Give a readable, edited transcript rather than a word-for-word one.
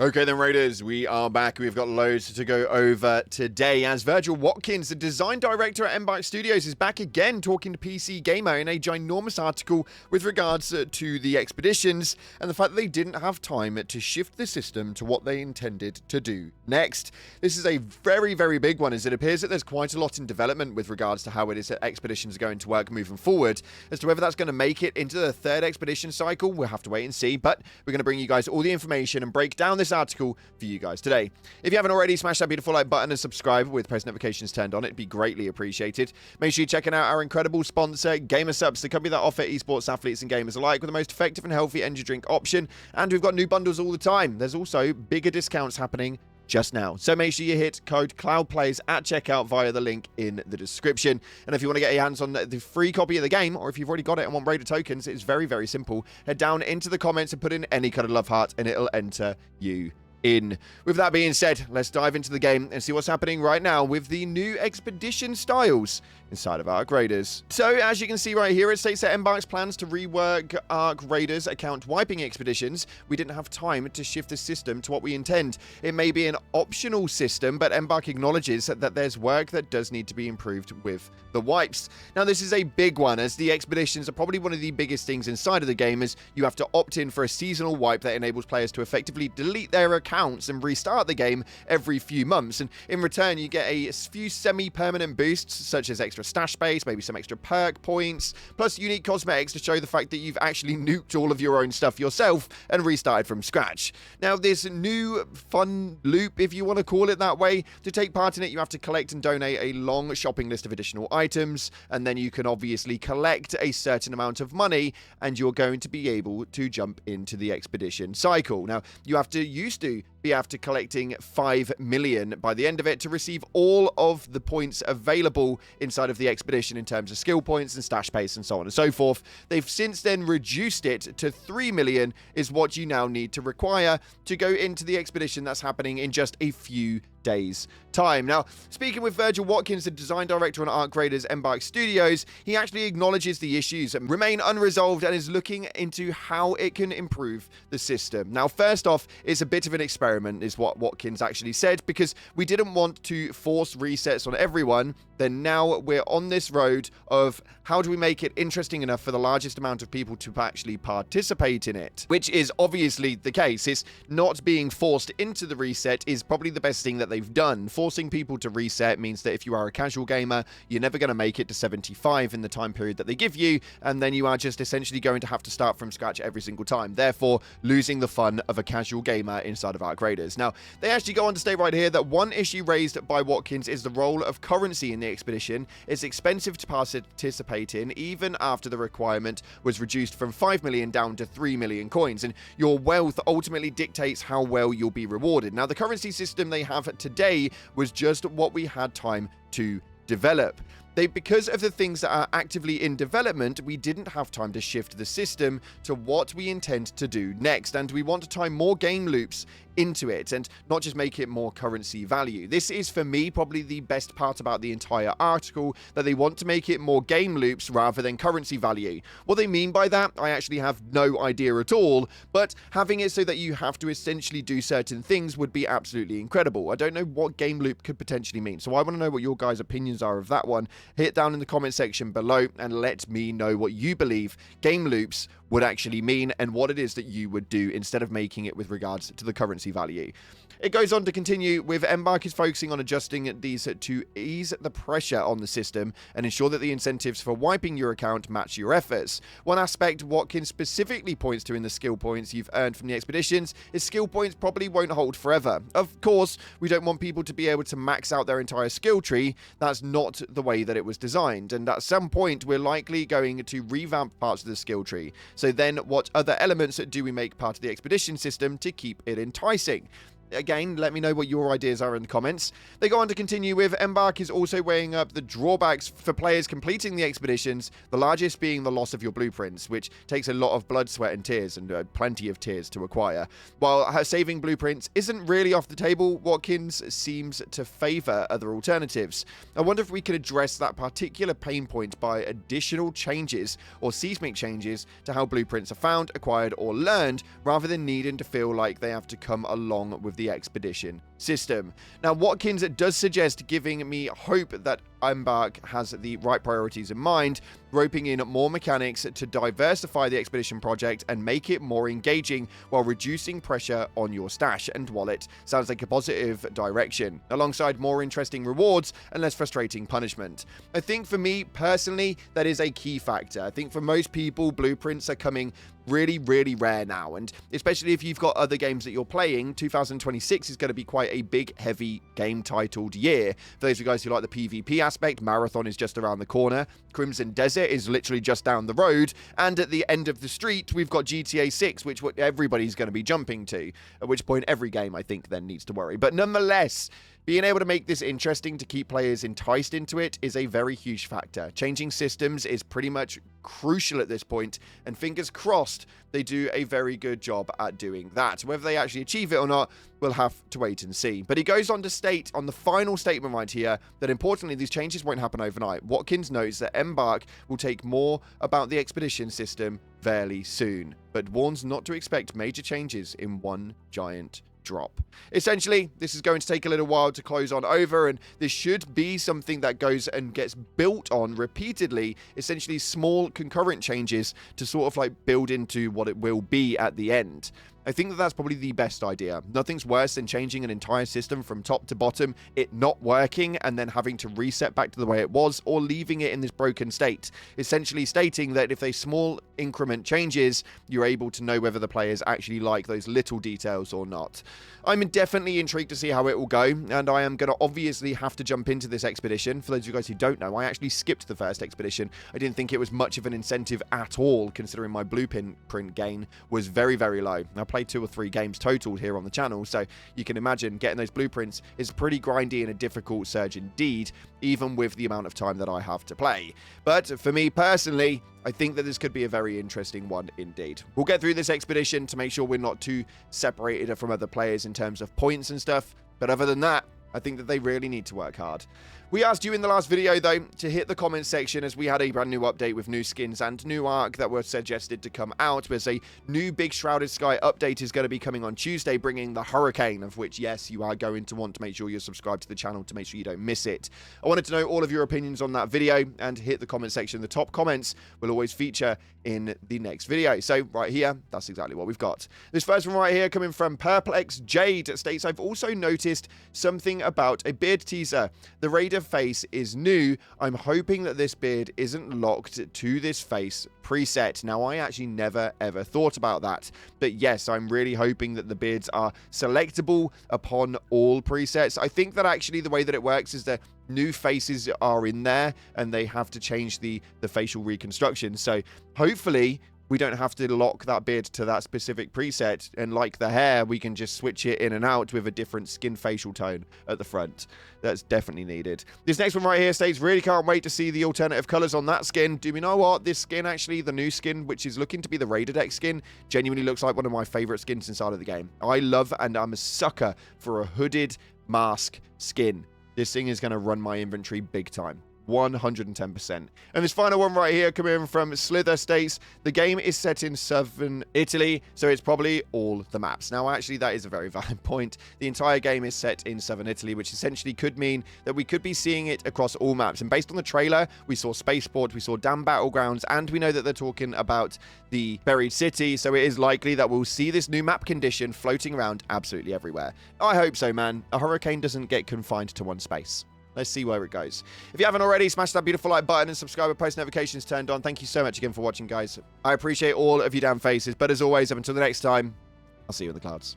Okay then, Raiders, we are back. We've got loads to go over today as Virgil Watkins, the design director at Embark Studios, is back again talking to PC Gamer in a ginormous article with regards to the expeditions and the fact that they didn't have time to shift the system to what they intended to do next. This is a very, very big one, as it appears that there's quite a lot in development with regards to how it is that expeditions are going to work moving forward. As to whether that's going to make it into the third expedition cycle, we'll have to wait and see, but we're going to bring you guys all the information and break down this article for you guys today. If you haven't already, smash that beautiful like button and subscribe with post notifications turned on. It'd be greatly appreciated. Make sure you're checking out our incredible sponsor, GamerSupps, the company that offer esports athletes and gamers alike with the most effective and healthy energy drink option. And we've got new bundles all the time. There's also bigger discounts happening just now. So make sure you hit code CloudPlayers at checkout via the link in the description. And if you want to get your hands on the free copy of the game, or if you've already got it and want Raider tokens, it's very, very simple. Head down into the comments and put in any kind of love heart and it'll enter you in. With that being said, let's dive into the game and see what's happening right now with the new expedition styles inside of Ark Raiders. So, as you can see right here, it states that Embark's plans to rework Ark Raiders account wiping expeditions. We didn't have time to shift the system to what we intend. It may be an optional system, but Embark acknowledges that there's work that does need to be improved with the wipes. Now, this is a big one, as the expeditions are probably one of the biggest things inside of the game, as you have to opt in for a seasonal wipe that enables players to effectively delete their accounts and restart the game every few months. And in return, you get a few semi-permanent boosts, such as extra stash space, maybe some extra perk points, plus unique cosmetics to show the fact that you've actually nuked all of your own stuff yourself and restarted from scratch. Now, this new fun loop, if you want to call it that way, to take part in it, you have to collect and donate a long shopping list of additional items, and then you can obviously collect a certain amount of money, and you're going to be able to jump into the expedition cycle. Now, you used to be after collecting 5 million by the end of it to receive all of the points available inside of the expedition in terms of skill points and stash pace and so on and so forth. They've since then reduced it to 3 million is what you now need to require to go into the expedition that's happening in just a few days' time. Now, speaking with Virgil Watkins, the design director on Ark Raiders Embark Studios, he actually acknowledges the issues that remain unresolved and is looking into how it can improve the system. Now, first off, it's a bit of an experiment, is what Watkins actually said, because we didn't want to force resets on everyone. Then now we're on this road of how do we make it interesting enough for the largest amount of people to actually participate in it, which is obviously the case. It's not being forced into the reset is probably the best thing that they've done. Forcing people to reset means that if you are a casual gamer, you're never going to make it to 75 in the time period that they give you, and then you are just essentially going to have to start from scratch every single time, therefore losing the fun of a casual gamer inside of Ark Raiders. Now, they actually go on to state right here that one issue raised by Watkins is the role of currency in the expedition. It's expensive to participate in, even after the requirement was reduced from 5 million down to 3 million coins, and your wealth ultimately dictates how well you'll be rewarded. Now, the currency system they have today was just what we had time to develop. Because of the things that are actively in development, we didn't have time to shift the system to what we intend to do next, and we want to tie more game loops into it and not just make it more currency value. This is, for me, probably the best part about the entire article, that they want to make it more game loops rather than currency value. What they mean by that, I actually have no idea at all, but having it so that you have to essentially do certain things would be absolutely incredible. I don't know what game loop could potentially mean, so I want to know what your guys' opinions are of that one. Hit down in the comment section below and let me know what you believe game loops would actually mean and what it is that you would do instead of making it with regards to the currency value. It goes on to continue with Embark is focusing on adjusting these to ease the pressure on the system and ensure that the incentives for wiping your account match your efforts. One aspect Watkins specifically points to in the skill points you've earned from the expeditions is skill points probably won't hold forever. Of course, we don't want people to be able to max out their entire skill tree. That's not the way that it was designed, and at some point we're likely going to revamp parts of the skill tree. So then what other elements do we make part of the expedition system to keep it enticing? Again, let me know what your ideas are in the comments. They go on to continue with, Embark is also weighing up the drawbacks for players completing the expeditions, the largest being the loss of your blueprints, which takes a lot of blood, sweat, and tears, and plenty of tears to acquire. While saving blueprints isn't really off the table, Watkins seems to favour other alternatives. I wonder if we could address that particular pain point by additional changes or seismic changes to how blueprints are found, acquired, or learned, rather than needing to feel like they have to come along with the expedition system. Now, Watkins does suggest giving me hope that Embark has the right priorities in mind, roping in more mechanics to diversify the expedition project and make it more engaging while reducing pressure on your stash and wallet. Sounds like a positive direction, alongside more interesting rewards and less frustrating punishment. I think for me personally, that is a key factor. I think for most people, blueprints are coming really, really rare now, and especially if you've got other games that you're playing, 2026 is going to be quite a big, heavy game titled year. For those of you guys who like the PvP aspect, Marathon is just around the corner, Crimson Desert is literally just down the road, and at the end of the street we've got GTA 6, which everybody's going to be jumping to, at which point every game I think then needs to worry. But nonetheless, being able to make this interesting to keep players enticed into it is a very huge factor. Changing systems is pretty much crucial at this point, and fingers crossed they do a very good job at doing that. Whether they actually achieve it or not, we'll have to wait and see. But he goes on to state on the final statement right here that importantly, these changes won't happen overnight. Watkins notes that Embark will take more about the expedition system fairly soon, but warns not to expect major changes in one giant drop. Essentially, this is going to take a little while to close on over, and this should be something that goes and gets built on repeatedly, essentially small concurrent changes to sort of like build into what it will be at the end. I think that that's probably the best idea. Nothing's worse than changing an entire system from top to bottom, it not working, and then having to reset back to the way it was, or leaving it in this broken state. Essentially stating that if they small increment changes, you're able to know whether the players actually like those little details or not. I'm definitely intrigued to see how it will go, and I am going to obviously have to jump into this expedition. For those of you guys who don't know, I actually skipped the first expedition. I didn't think it was much of an incentive at all, considering my blueprint gain was very, very low. I played 2 or 3 games totaled here on the channel, so you can imagine getting those blueprints is pretty grindy and a difficult surge indeed, even with the amount of time that I have to play. But for me personally, I think that this could be a very interesting one indeed. We'll get through this expedition to make sure we're not too separated from other players in terms of points and stuff, but other than that, I think that they really need to work hard. We asked you in the last video, though, to hit the comments section as we had a brand new update with new skins and new arc that were suggested to come out. There's a new Big Shrouded Sky update is going to be coming on Tuesday, bringing the Hurricane, of which, yes, you are going to want to make sure you're subscribed to the channel to make sure you don't miss it. I wanted to know all of your opinions on that video, and hit the comment section. The top comments will always feature in the next video. So right here, that's exactly what we've got. This first one right here coming from Perplex Jade states, I've also noticed something about a beard teaser. The Raider face is new. I'm hoping that this beard isn't locked to this face preset. Now, I actually never ever thought about that, but yes, I'm really hoping that the beards are selectable upon all presets. I think that actually the way that it works is that new faces are in there and they have to change the facial reconstruction. So hopefully we don't have to lock that beard to that specific preset, and like the hair, we can just switch it in and out with a different skin facial tone at the front. That's definitely needed. This next one right here states, really can't wait to see the alternative colors on that skin. Do we know what? This skin, actually, the new skin, which is looking to be the Raider deck skin, genuinely looks like one of my favorite skins inside of the game. I love, and I'm a sucker for a hooded mask skin. This thing is going to run my inventory big time. 110%. And this final one right here coming from Slither states, the game is set in southern Italy, so it's probably all the maps. Now, actually, that is a very valid point. The entire game is set in southern Italy, which essentially could mean that we could be seeing it across all maps. And based on the trailer, we saw Spaceport, we saw Dam Battlegrounds, and we know that they're talking about the Buried City, so it is likely that we'll see this new map condition floating around absolutely everywhere. I hope so, man. A hurricane doesn't get confined to one space. Let's see where it goes. If you haven't already, smash that beautiful like button and subscribe with post notifications turned on. Thank you so much again for watching, guys. I appreciate all of you damn faces. But as always, up until the next time, I'll see you in the clouds.